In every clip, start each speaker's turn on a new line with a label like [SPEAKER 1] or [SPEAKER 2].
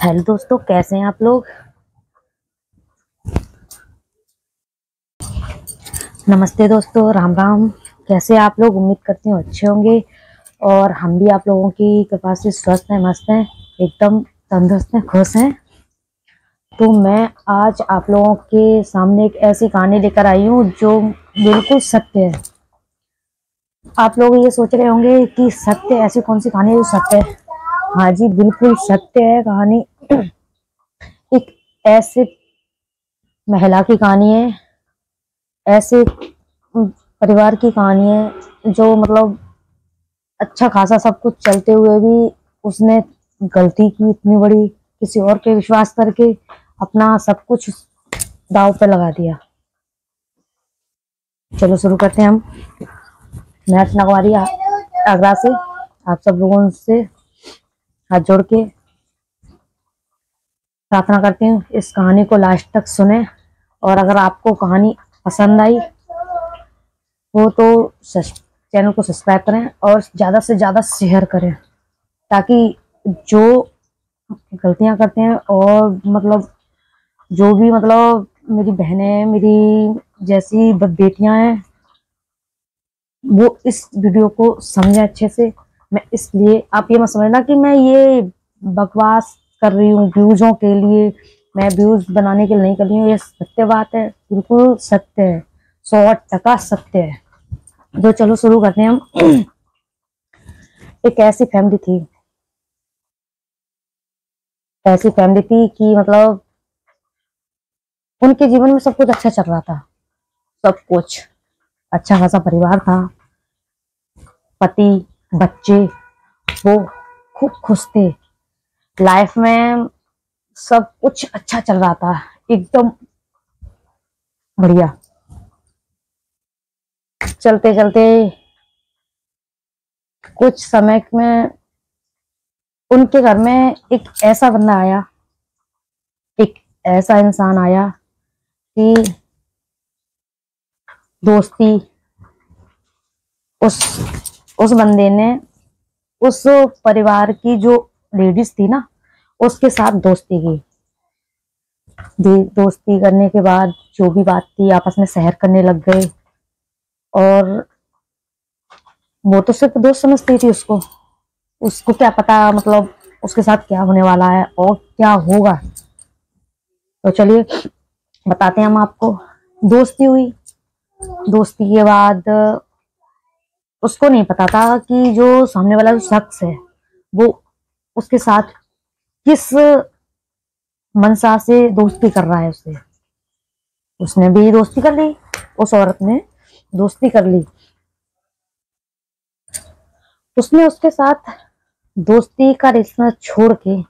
[SPEAKER 1] Hello दोस्तों, कैसे हैं आप लोग। नमस्ते दोस्तों, राम राम। कैसे हैं आप लोग। उम्मीद करती हूँ अच्छे होंगे और हम भी आप लोगों की कृपा से स्वस्थ हैं, मस्त हैं, एकदम तंदुरुस्त हैं, खुश हैं। तो मैं आज आप लोगों के सामने एक ऐसी कहानी लेकर आई हूँ जो बिल्कुल सत्य है। आप लोग ये सोच रहे होंगे कि सत्य, ऐसी कौन सी कहानी है जो सत्य है। हाँ जी, बिल्कुल सत्य है कहानी। एक ऐसे महिला की कहानी है, ऐसे परिवार की कहानी है जो मतलब अच्छा खासा सब कुछ चलते हुए भी उसने गलती की इतनी बड़ी, किसी और पे विश्वास करके अपना सब कुछ दांव पे लगा दिया। चलो शुरू करते हैं हम। मैं अर्चना कुमारी आगरा से आप सब लोगों से हाथ जोड़ के प्रार्थना करती हूँ इस कहानी को लास्ट तक सुने, और अगर आपको कहानी पसंद आई हो तो चैनल को सब्सक्राइब करें और ज्यादा से ज्यादा शेयर करें, ताकि जो गलतियां करते हैं और मतलब जो भी मतलब मेरी बहनें, मेरी जैसी बेटियां हैं, वो इस वीडियो को समझे अच्छे से। मैं इसलिए, आप ये मत समझना कि मैं ये बकवास कर रही हूँ व्यूजों के लिए, मैं व्यूज बनाने के लिए नहीं कर रही हूँ। ये सत्य बात है, बिल्कुल सत्य है, 100% सत्य है। तो चलो शुरू करते हैं हम। एक ऐसी फैमिली थी कि मतलब उनके जीवन में सब कुछ अच्छा चल रहा था, सब कुछ अच्छा खासा परिवार था, पति, बच्चे, वो खूब खुश थे। लाइफ में सब कुछ अच्छा चल रहा था, एकदम बढ़िया। चलते चलते कुछ समय में उनके घर में एक ऐसा बंदा आया, एक ऐसा इंसान आया कि दोस्ती, उस उस बंदे ने उस परिवार की जो लेडीज थी ना, उसके साथ दोस्ती की। दोस्ती करने के बाद जो भी बात थी आपस में शेयर करने लग गए, और वो तो सिर्फ दोस्त समझती थी उसको। उसको क्या पता मतलब उसके साथ क्या होने वाला है और क्या होगा। तो चलिए बताते हैं हम आपको। दोस्ती हुई, दोस्ती के बाद उसको नहीं पता था कि जो सामने वाला जो शख्स है वो उसके साथ किस मनसा से दोस्ती कर रहा है। उसने भी दोस्ती कर ली, उस औरत ने दोस्ती कर ली। उसने उसके साथ दोस्ती का रिश्ता छोड़ के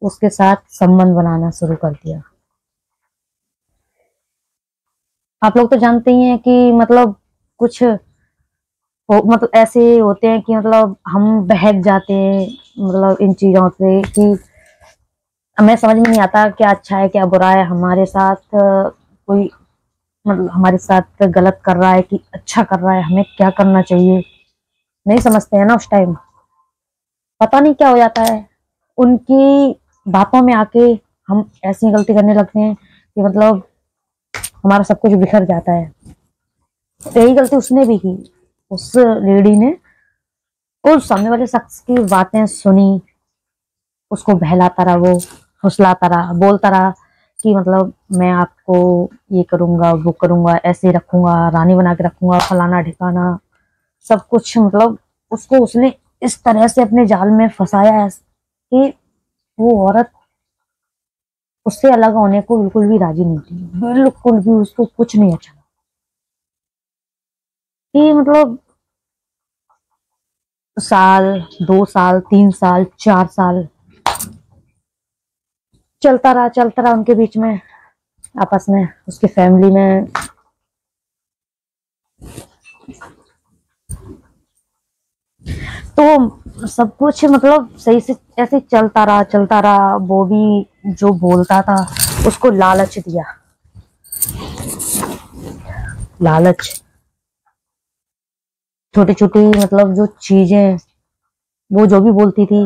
[SPEAKER 1] उसके साथ संबंध बनाना शुरू कर दिया। आप लोग तो जानते ही हैं कि मतलब कुछ मतलब ऐसे होते हैं कि मतलब हम बहक जाते हैं मतलब इन चीजों से, कि हमें समझ में नहीं आता क्या अच्छा है क्या बुरा है। हमारे साथ कोई मतलब हमारे साथ गलत कर रहा है कि अच्छा कर रहा है, हमें क्या करना चाहिए नहीं समझते हैं ना। उस टाइम पता नहीं क्या हो जाता है, उनकी बातों में आके हम ऐसी गलती करने लगते हैं कि मतलब हमारा सब कुछ बिखर जाता है। यही गलती उसने भी की। उस लेडी ने उस सामने वाले शख्स की बातें सुनी, उसको बहलाता रहा, वो फुसलाता रहा, बोलता रहा कि मतलब मैं आपको ये करूंगा, वो करूंगा, ऐसे रखूंगा, रानी बना के रखूंगा, फलाना ठिकाना सब कुछ। मतलब उसको उसने इस तरह से अपने जाल में फंसाया है कि वो औरत उससे अलग होने को बिल्कुल भी राजी नहीं थी, बिल्कुल भी उसको कुछ नहीं अच्छा कि मतलब साल, 2 साल, 3 साल, 4 साल चलता रहा उनके बीच में, आपस में, उसकी फैमिली में। तो सब कुछ मतलब सही से ऐसे चलता रहा। वो भी जो बोलता था उसको लालच दिया, लालच, छोटी छोटी मतलब जो चीजें वो जो भी बोलती थी,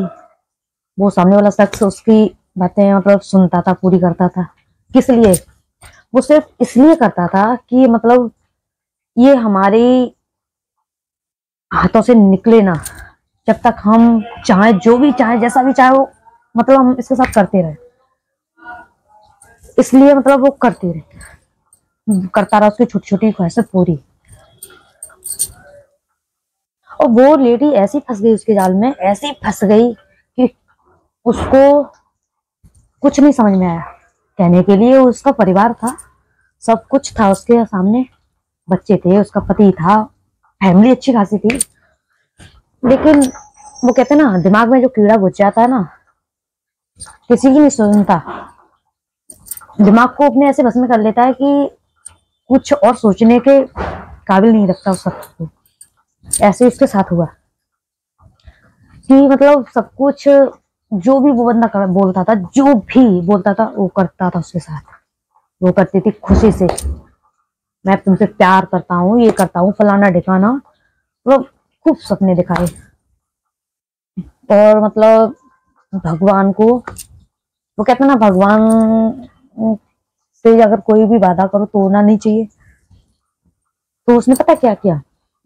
[SPEAKER 1] वो सामने वाला शख्स उसकी बातें मतलब सुनता था, पूरी करता था। किस लिए? वो सिर्फ इसलिए करता था कि मतलब ये हमारे हाथों से निकले ना। जब तक हम चाहे, जो भी चाहे, जैसा भी चाहे, वो मतलब हम इसके साथ करते रहे। इसलिए मतलब वो करते रहे, करता रहा, उसकी छोटी छोटी ख्वाहिशें पूरी। और वो लेडी ऐसी फंस गई उसके जाल में, ऐसी फंस गई कि उसको कुछ नहीं समझ में आया। कहने के लिए उसका परिवार था, सब कुछ था उसके सामने, बच्चे थे, उसका पति था, फैमिली अच्छी खासी थी। लेकिन वो कहते ना, दिमाग में जो कीड़ा घुस जाता है ना, किसी की नहीं सुनता। दिमाग को अपने ऐसे बस में कर लेता है कि कुछ और सोचने के काबिल नहीं रखता उस शख्स को। ऐसे उसके साथ हुआ कि मतलब सब कुछ, जो भी वो बंदा बोलता था, जो भी बोलता था, वो करता था उसके साथ। वो करती थी खुशी से, मैं तुमसे प्यार करता हूँ, ये करता हूँ, फलाना ढिकाना। मतलब खूब सपने दिखाए। और मतलब भगवान को, वो कहते हैं ना, भगवान से अगर कोई भी वादा करो तो होना नहीं चाहिए। तो उसने पता क्या किया,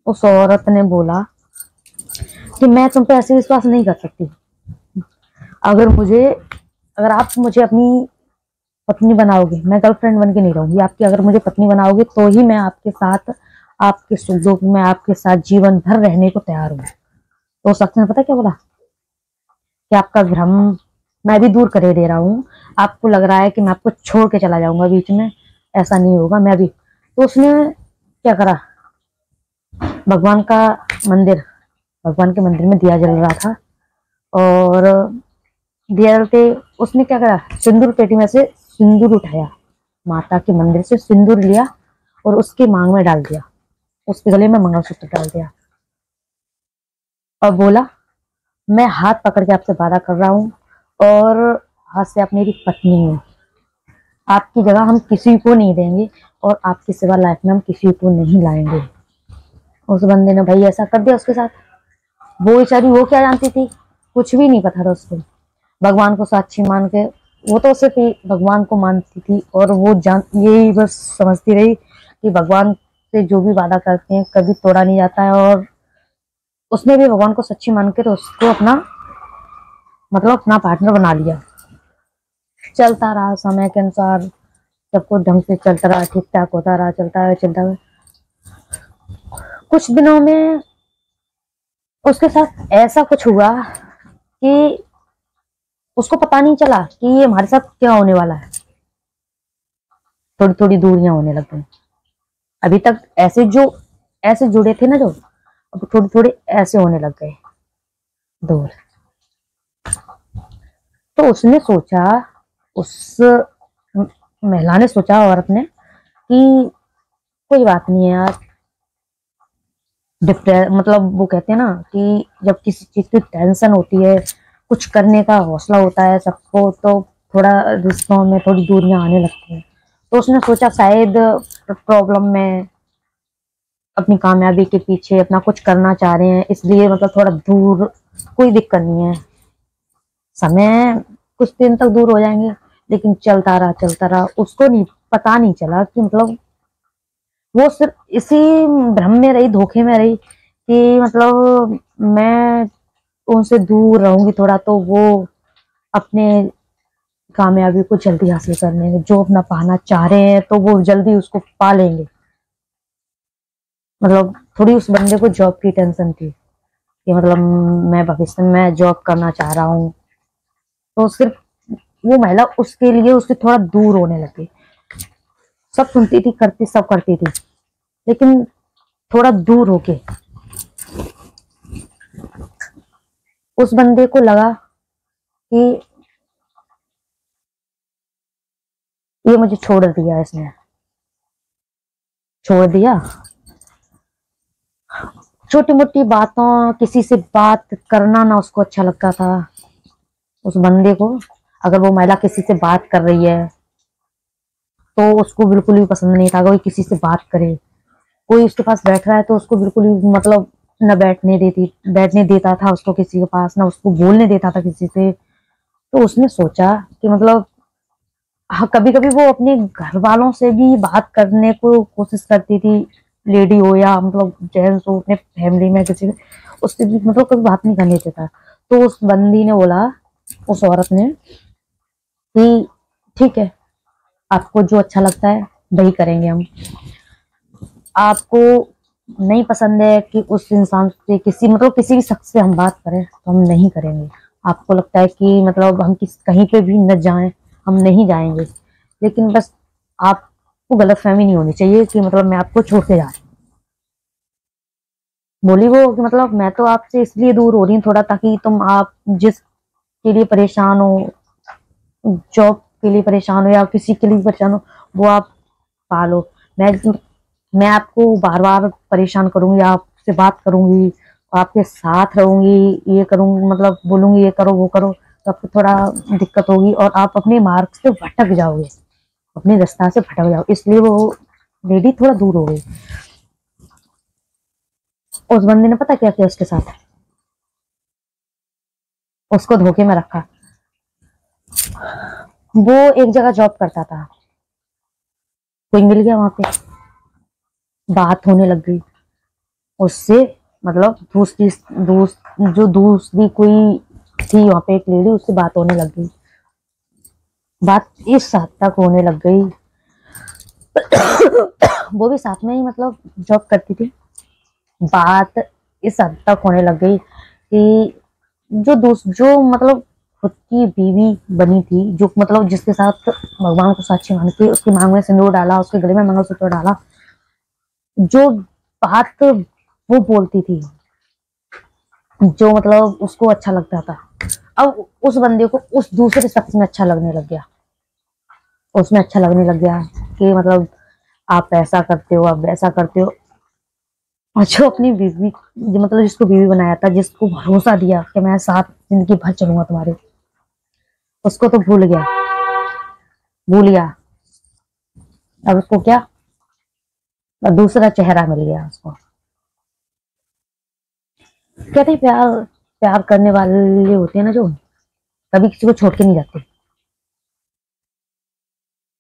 [SPEAKER 1] उस औरत ने बोला कि मैं तुम पे ऐसे विश्वास नहीं कर सकती। अगर आप मुझे अपनी पत्नी बनाओगे, मैं गर्लफ्रेंड बन के नहीं रहूंगी आपकी, अगर मुझे पत्नी बनाओगे तो ही मैं आपके साथ, आपके सुख दुख में आपके साथ जीवन भर रहने को तैयार हूँ। तो शख्स ने पता क्या बोला कि आपका भ्रम मैं भी दूर करे दे रहा हूँ, आपको लग रहा है कि मैं आपको छोड़ के चला जाऊंगा बीच में, ऐसा नहीं होगा, मैं भी। तो उसने क्या करा, भगवान का मंदिर, भगवान के मंदिर में दिया जल रहा था, और दिया जलते उसने क्या करा, सिंदूर पेटी में से सिंदूर उठाया, माता के मंदिर से सिंदूर लिया और उसके मांग में डाल दिया, उसके गले में मंगलसूत्र डाल दिया, और बोला मैं हाथ पकड़ के आपसे वादा कर रहा हूँ, और हाथ से आप मेरी पत्नी हो, आपकी जगह हम किसी को नहीं देंगे, और आपकी सिवा लाइफ में हम किसी को नहीं लाएंगे। उस बंदे ने भाई ऐसा कर दिया उसके साथ। वो बेचारी, वो क्या जानती थी, कुछ भी नहीं पता था उसको। भगवान को साक्षी मान के वो तो सिर्फ भगवान को मानती थी, और वो यही बस समझती रही कि भगवान से जो भी वादा करते हैं कभी तोड़ा नहीं जाता है। और उसने भी भगवान को सच्ची मान के तो उसको अपना मतलब अपना पार्टनर बना लिया। चलता रहा समय के अनुसार, सब कुछ ढंग से चलता रहा, ठीक ठाक होता रहा, चलता है चलता है। कुछ दिनों में उसके साथ ऐसा कुछ हुआ कि उसको पता नहीं चला कि ये हमारे साथ क्या होने वाला है। थोड़ी थोड़ी दूरियां होने लग गई। अभी तक ऐसे जुड़े थे ना जो, अब थोड़ी थोड़ी ऐसे होने लग गए दूर। तो उसने सोचा, उस महिला ने सोचा, औरत ने, कि कोई बात नहीं है यार, मतलब वो कहते हैं ना कि जब किसी चीज की टेंशन होती है, कुछ करने का हौसला होता है सबको, तो थोड़ा रिश्तों में थोड़ी दूरियां आने लगती हैं। तो उसने सोचा शायद प्रॉब्लम में, अपनी कामयाबी के पीछे अपना कुछ करना चाह रहे हैं, इसलिए मतलब थोड़ा दूर, कोई दिक्कत नहीं है, समय कुछ दिन तक दूर हो जाएंगे। लेकिन चलता रहा, उसको नहीं पता नहीं चला कि मतलब वो सिर्फ इसी भ्रम में रही, धोखे में रही कि मतलब मैं उनसे दूर रहूंगी थोड़ा तो वो अपने कामयाबी को जल्दी हासिल कर लेंगे, जो अपना पाना चाह रहे हैं तो वो जल्दी उसको पा लेंगे। मतलब थोड़ी उस बंदे को जॉब की टेंशन थी कि मतलब मैं भविष्य में जॉब करना चाह रहा हूँ। तो सिर्फ वो महिला उसके लिए उससे थोड़ा दूर होने लगी। सब सुनती थी, करती सब करती थी, लेकिन थोड़ा दूर होके उस बंदे को लगा कि ये मुझे छोड़ दिया, इसने छोड़ दिया। छोटी मोटी बातों, किसी से बात करना ना उसको अच्छा लगता था उस बंदे को। अगर वो महिला किसी से बात कर रही है तो उसको बिल्कुल भी पसंद नहीं था। अगर कोई किसी से बात करे, कोई उसके पास बैठ रहा है तो उसको बिल्कुल भी मतलब न बैठने देता था उसको किसी के पास, ना उसको बोलने देता था किसी से। तो उसने सोचा कि मतलब हाँ, कभी कभी वो अपने घर वालों से भी बात करने को कोशिश करती थी, लेडी हो या मतलब जेंट्स हो, अपने फैमिली में किसी उससे भी मतलब कभी बात नहीं करने देता। तो उस बंदी ने बोला, उस औरत ने, कि ठीक है, आपको जो अच्छा लगता है वही करेंगे हम। आपको नहीं पसंद है कि उस इंसान से किसी मतलब किसी भी शख्स से हम बात करें तो हम नहीं करेंगे। आपको लगता है कि मतलब हम कहीं पे भी न जाएं, हम नहीं जाएंगे, लेकिन बस आपको गलतफहमी नहीं होनी चाहिए कि मतलब मैं आपको छोड़ के जा रही हूँ। बोली वो कि मतलब मैं तो आपसे इसलिए दूर हो रही हूँ थोड़ा, ताकि तुम आप जिसके लिए परेशान हो, जॉब के लिए परेशान हो या किसी के लिए परेशान हो, वो आप पालो। मैं मैं आपको बार बार परेशान करूंगी, आपसे बात करूंगी, आपके साथ रहूंगी, ये करूंगी, मतलब बोलूंगी ये करो वो करो, तो आपको थोड़ा दिक्कत होगी और आप अपने मार्ग से भटक जाओगे, अपने रास्ता से भटक जाओ। इसलिए वो लेडी थोड़ा दूर हो गई। उस बंदे ने पता क्या किया उसके साथ, उसको धोखे में रखा। वो एक जगह जॉब करता था, कोई मिल गया वहां पे, बात होने लग गई उससे, मतलब जो दूसरी कोई थी वहां पे, एक लेडी, उससे बात होने लग गई। बात इस हद तक होने लग गई, वो भी साथ में ही मतलब जॉब करती थी। बात इस हद तक होने लग गई कि जो मतलब खुद की बीवी बनी थी, जो मतलब जिसके साथ भगवान को साक्षी मान के उसकी मांग में सिंदूर डाला, उसके गले में मंगलसूत्र डाला, जो बात वो बोलती थी, जो मतलब उसको अच्छा लगता था, अब उस बंदे को उस दूसरे शख्स में अच्छा लगने लग गया। उसमें अच्छा लगने लग गया कि मतलब आप ऐसा करते हो, आप वैसा करते हो। और जो अपनी बीवी, जो मतलब जिसको बीवी बनाया था, जिसको भरोसा दिया कि मैं साथ जिंदगी भर चलूंगा तुम्हारे, उसको तो भूल गया, भूल गया। अब उसको क्या, अब दूसरा चेहरा मिल गया उसको। कहते हैं प्यार, प्यार करने वाले होते हैं ना जो, कभी किसी को छोड़ के नहीं जाते,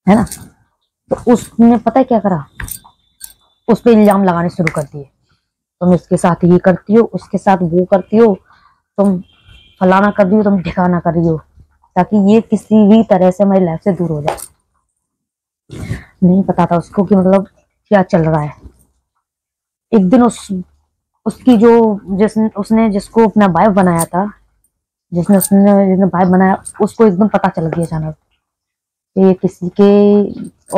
[SPEAKER 1] है ना। तो उसने पता है क्या करा, उस पर इल्जाम लगाने शुरू कर दिए। तुम इसके साथ ये करती हो, उसके साथ वो करती हो, तुम फलाना कर रही हो, तुम ठिकाना कर रही हो, ताकि ये किसी भी तरह से हमारी लाइफ से दूर हो जाए। नहीं पता था उसको कि मतलब क्या चल रहा है। एक दिन उसकी जो उसने जिसको अपना वाइफ बनाया था, जिसने वाइफ बनाया, उसको एकदम पता चल गया अचानक कि ये किसी के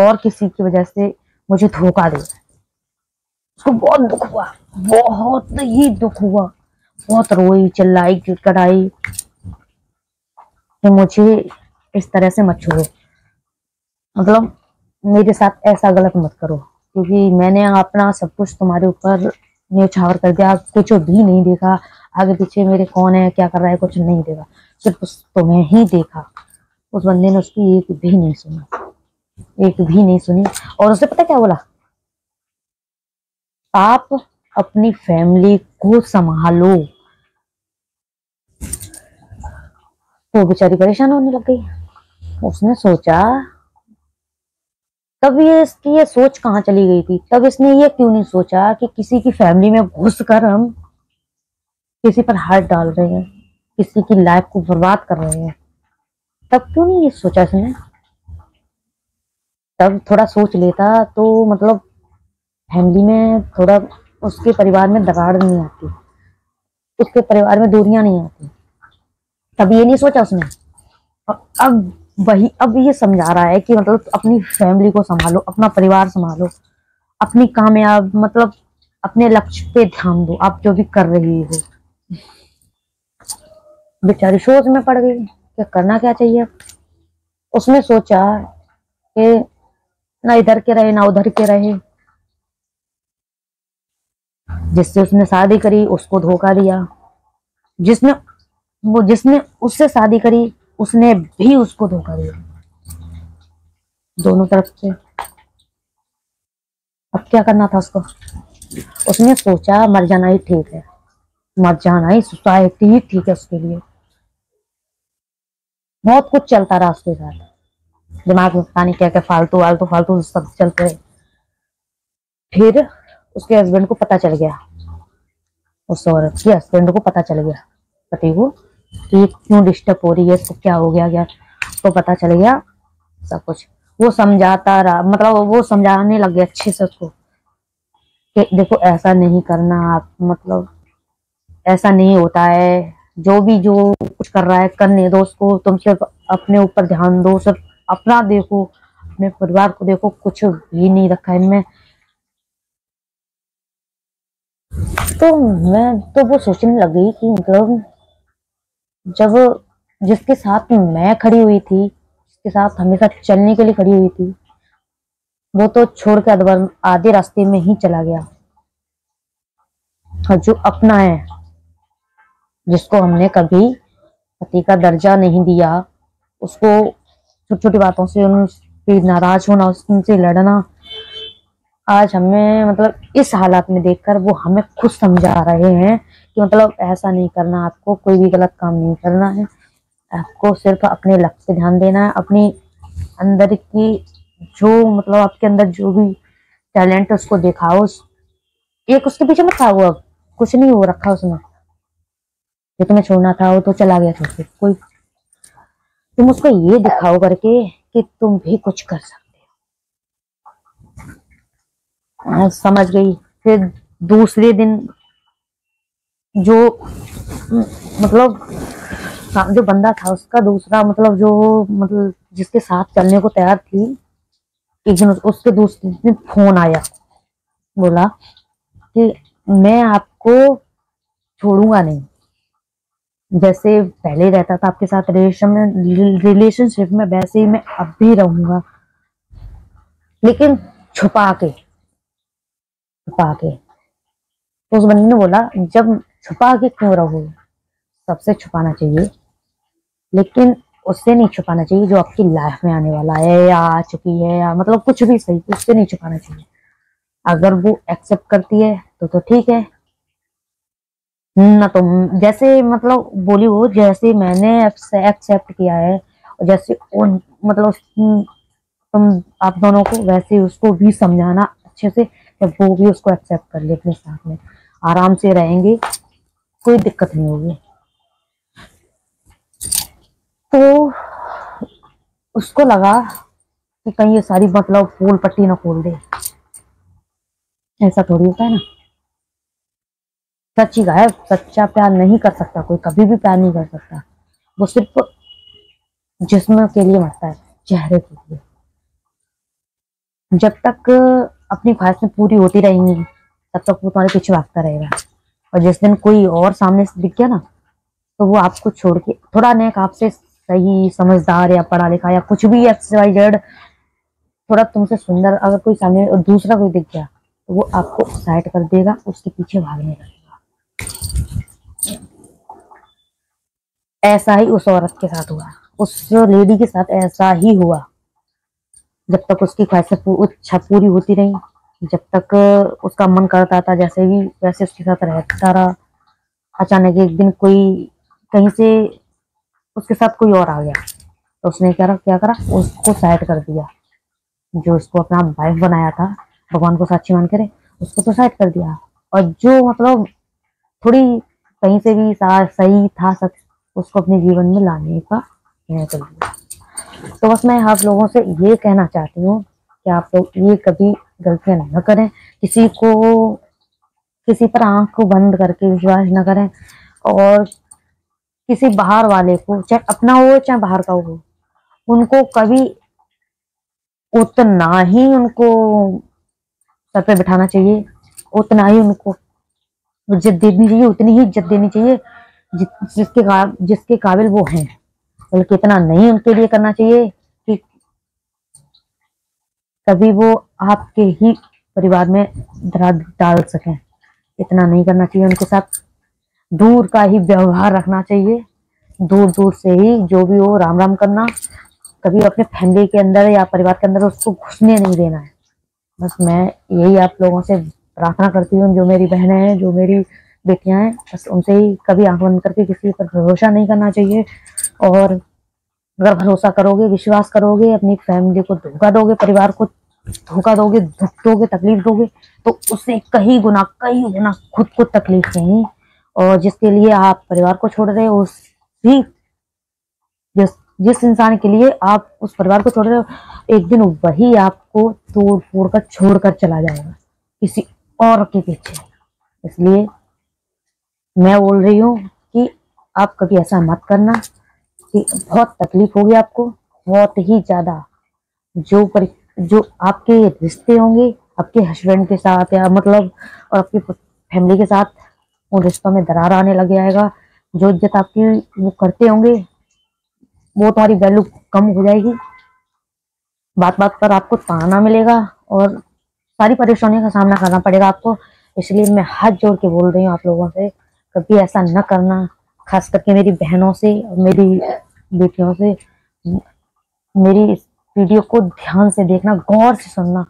[SPEAKER 1] और किसी की वजह से मुझे धोखा दे। उसको बहुत दुख हुआ, बहुत ही दुख हुआ, बहुत रोई चिल्लाई गिड़गिड़ाई कि मुझे इस तरह से मत छोड़ो, मतलब मेरे साथ ऐसा गलत मत करो, क्योंकि मैंने अपना सब कुछ तुम्हारे ऊपर न्यौछावर कर दिया, कुछ भी नहीं देखा, आगे पीछे मेरे कौन है क्या कर रहा है कुछ नहीं देखा, सिर्फ तुम्हें ही देखा। उस बंदे ने उसकी एक भी नहीं सुनी, एक भी नहीं सुनी। और उसने पता क्या बोला, आप अपनी फैमिली को संभालो। वो बेचारी परेशान होने लग गई। उसने सोचा, तब ये इसकी ये सोच कहाँ चली गई थी, तब इसने ये क्यों नहीं सोचा कि किसी की फैमिली में घुसकर हम किसी पर हाथ डाल रहे हैं, किसी की लाइफ को बर्बाद कर रहे हैं। तब क्यों नहीं ये सोचा इसने, तब थोड़ा सोच लेता तो मतलब फैमिली में थोड़ा, उसके परिवार में दरार नहीं आती, उसके परिवार में दूरियां नहीं आती। तब ये नहीं सोचा उसने। अब अब ये समझा रहा है कि मतलब अपनी फैमिली को संभालो, अपना परिवार संभालो, अपनी कामयाब मतलब अपने लक्ष्य पे ध्यान दो, आप जो भी कर रही हो। बेचारी सोच में पड़ गई कि करना क्या चाहिए। उसने सोचा कि ना इधर के रहे ना उधर के रहे, जिससे उसने शादी करी उसको धोखा दिया, जिसने जिसने उससे शादी करी उसने भी उसको धोखा दिया, दोनों तरफ से। अब क्या करना था उसको, उसने सोचा मर जाना ही ठीक है, मर जाना ही, सोसाइटी ही ठीक है उसके लिए। बहुत कुछ चलता रहा उसके साथ, दिमाग में पता नहीं क्या क्या फालतू वालतू फालतू सब चलते रहे। फिर उसके हस्बैंड को पता चल गया, उस औरत के हस्बैंड को पता चल गया, पति को, कि ये क्यों डिस्टर्ब हो रही है, इसको क्या हो गया क्या। तो पता चल गया सब कुछ। वो समझाता रहा, मतलब वो समझाने लग गया अच्छे से उसको कि देखो ऐसा नहीं करना आप, मतलब ऐसा नहीं होता है, जो कुछ कर रहा है करने दो उसको, तुम सिर्फ अपने ऊपर ध्यान दो, सिर्फ अपना देखो, अपने परिवार को देखो, कुछ भी नहीं रखा है इनमें। तो मैं तो वो सोचने लगी कि मतलब जब जिसके साथ मैं खड़ी हुई थी, जिसके साथ हमेशा चलने के लिए खड़ी हुई थी, वो तो छोड़ के आधे रास्ते में ही चला गया। और जो अपना है, जिसको हमने कभी पति का दर्जा नहीं दिया, उसको छोटी छोटी बातों से उनसे नाराज होना, उनसे लड़ना, आज हमें मतलब इस हालात में देखकर वो हमें खुद समझा रहे हैं कि मतलब ऐसा नहीं करना, आपको कोई भी गलत काम नहीं करना है, आपको सिर्फ अपने लक्ष्य पे ध्यान देना है, अपनी अंदर की जो मतलब आपके अंदर जो भी टैलेंट है उसको दिखाओ। एक उसके पीछे मत भागो, अब कुछ नहीं हो रखा उसमें, जो तुम्हें छोड़ना था वो तो चला गया छोड़ के, कोई तुम उसको ये दिखाओ करके कि तुम भी कुछ कर सकते हो। समझ गई। फिर दूसरे दिन जो मतलब जो बंदा था उसका दूसरा, मतलब जो मतलब जिसके साथ चलने को तैयार थी, एक दिन उसके दूसरे दिन फोन आया, बोला कि मैं आपको छोड़ूंगा नहीं, जैसे पहले रहता था आपके साथ रिलेशनशिप में वैसे ही मैं अब भी रहूंगा, लेकिन छुपा के, छुपा के। तो उस बंदी ने बोला जब छुपा के क्यों रहोगे, सबसे छुपाना चाहिए, लेकिन उससे नहीं छुपाना चाहिए जो आपकी लाइफ में आने वाला है या आ चुकी है, या मतलब कुछ भी सही, उससे नहीं छुपाना चाहिए। अगर वो एक्सेप्ट करती है तो ठीक है, ना तो जैसे मतलब बोली वो, जैसे मैंने एक्सेप्ट किया है और जैसे उन मतलब तुम आप दोनों को, वैसे उसको भी समझाना अच्छे से कि वो भी उसको एक्सेप्ट कर ले, अपने साथ में आराम से रहेंगे, कोई दिक्कत नहीं होगी। तो उसको लगा कि कहीं ये सारी मतलब फूल पट्टी ना खोल दे, ऐसा थोड़ी होता है ना। सच्ची का है, सच्चा प्यार नहीं कर सकता कोई, कभी भी प्यार नहीं कर सकता, वो सिर्फ जिस्म के लिए मरता है, चेहरे के लिए। जब तक अपनी ख्वाहिशें पूरी होती रहेंगी तब तक वो तुम्हारे पीछे भागता रहेगा, और जिस दिन कोई और सामने से दिख गया ना, तो वो आपको छोड़ के, थोड़ा नेक आपसे सही समझदार या पढ़ा लिखा या कुछ भी XYZ, थोड़ा तुमसे सुंदर अगर कोई सामने और दूसरा कोई दिख गया तो वो आपको साइड कर देगा, उसके पीछे भागने लगेगा। ऐसा ही उस औरत के साथ हुआ, उस लेडी के साथ ऐसा ही हुआ। जब तक उसकी ख्वाहिशें इच्छा पूरी होती रही, जब तक उसका मन करता था जैसे भी वैसे उसके साथ रहता रहा। अचानक एक दिन कोई कहीं से उसके साथ कोई और आ गया, तो उसने क्या करा, उसको साइड कर दिया। जो उसको अपना वाइफ बनाया था, भगवान को साक्षी मान करे, उसको तो साइड कर दिया। और जो मतलब थोड़ी कहीं से भी सही था सच, उसको अपने जीवन में लाने का निर्णय कर दिया। तो बस मैं आप लोगों से ये कहना चाहती हूँ कि आप लोग ये कभी गलतियां न करें, किसी को किसी पर आंख को बंद करके विश्वास न करें, और किसी बाहर वाले को, चाहे अपना हो चाहे बाहर का हो, उनको कभी उतना ही उनको सर पे बिठाना चाहिए, उतना ही उनको इज्जत देनी चाहिए, उतनी ही इज्जत देनी चाहिए जिसके काबिल वो हैं, बल्कि इतना नहीं उनके लिए करना चाहिए कि कभी वो आपके ही परिवार में दरार डाल सकें। इतना नहीं करना चाहिए उनके साथ, दूर का ही व्यवहार रखना चाहिए, दूर दूर से ही जो भी हो राम राम करना, कभी अपने फैमिली के अंदर या परिवार के अंदर उसको घुसने नहीं देना है। बस मैं यही आप लोगों से प्रार्थना करती हूँ, जो मेरी बहनें हैं, जो मेरी बेटियां हैं, बस उनसे ही कभी आंख बंद करके किसी पर भरोसा नहीं करना चाहिए। और अगर भरोसा करोगे, विश्वास करोगे, अपनी फैमिली को धोखा दोगे, परिवार को धोखा दोगे, दुख दोगे, तकलीफ दोगे, तो उससे कई गुना खुद को तकलीफ देंगी। और जिसके लिए आप परिवार को छोड़ रहे हो, उसी जिस जिस इंसान के लिए आप उस परिवार को छोड़ रहे हो, एक दिन वही आपको तोड़ फोड़ कर छोड़ कर चला जाएगा किसी और के पीछे। इसलिए मैं बोल रही हूँ कि आप कभी ऐसा मत करना कि बहुत तकलीफ होगी आपको, बहुत ही ज्यादा। जो आपके रिश्ते होंगे आपके हस्बैंड के साथ या मतलब और आपकी फैमिली के साथ, उन रिश्तों में दरार आने लग जाएगा। जो इज्जत आपकी वो करते होंगे वो तुम्हारी वैल्यू कम हो जाएगी। बात बात पर आपको ताना मिलेगा और सारी परेशानियों का सामना करना पड़ेगा आपको। इसलिए मैं हाथ जोड़ के बोल रही हूँ आप लोगों से, कभी ऐसा न करना। खास करके मेरी बहनों से और मेरी बेटियों से, मेरी इस वीडियो को ध्यान से देखना, गौर से सुनना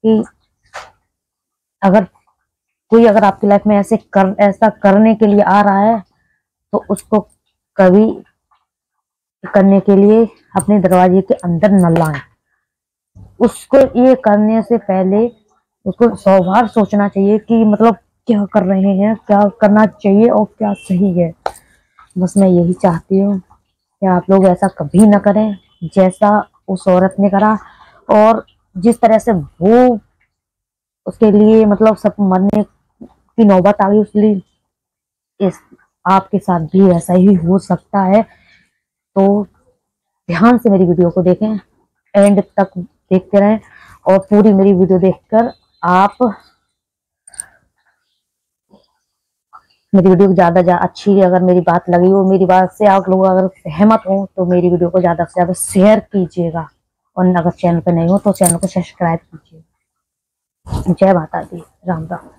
[SPEAKER 1] कि अगर आपकी लाइफ में ऐसा करने के लिए आ रहा है तो उसको कभी करने के लिए अपने दरवाजे के अंदर न लाएं। उसको ये करने से पहले उसको 100 बार सोचना चाहिए कि मतलब क्या कर रहे हैं, क्या करना चाहिए और क्या सही है। बस मैं यही चाहती हूँ कि आप लोग ऐसा कभी ना करें जैसा उस औरत ने करा, और जिस तरह से वो उसके लिए मतलब सब मरने की नौबत आ गई उसके इस आपके साथ भी ऐसा ही हो सकता है। तो ध्यान से मेरी वीडियो को देखें, एंड तक देखते रहें, और पूरी मेरी वीडियो देखकर आप मेरी वीडियो को ज्यादा अच्छी, अगर मेरी बात लगी हो, मेरी बात से आप लोग अगर सहमत हो तो मेरी वीडियो को ज्यादा से ज्यादा शेयर कीजिएगा, और अगर चैनल पे नहीं हो तो चैनल को सब्सक्राइब कीजिए। जय माता दी, राम राम।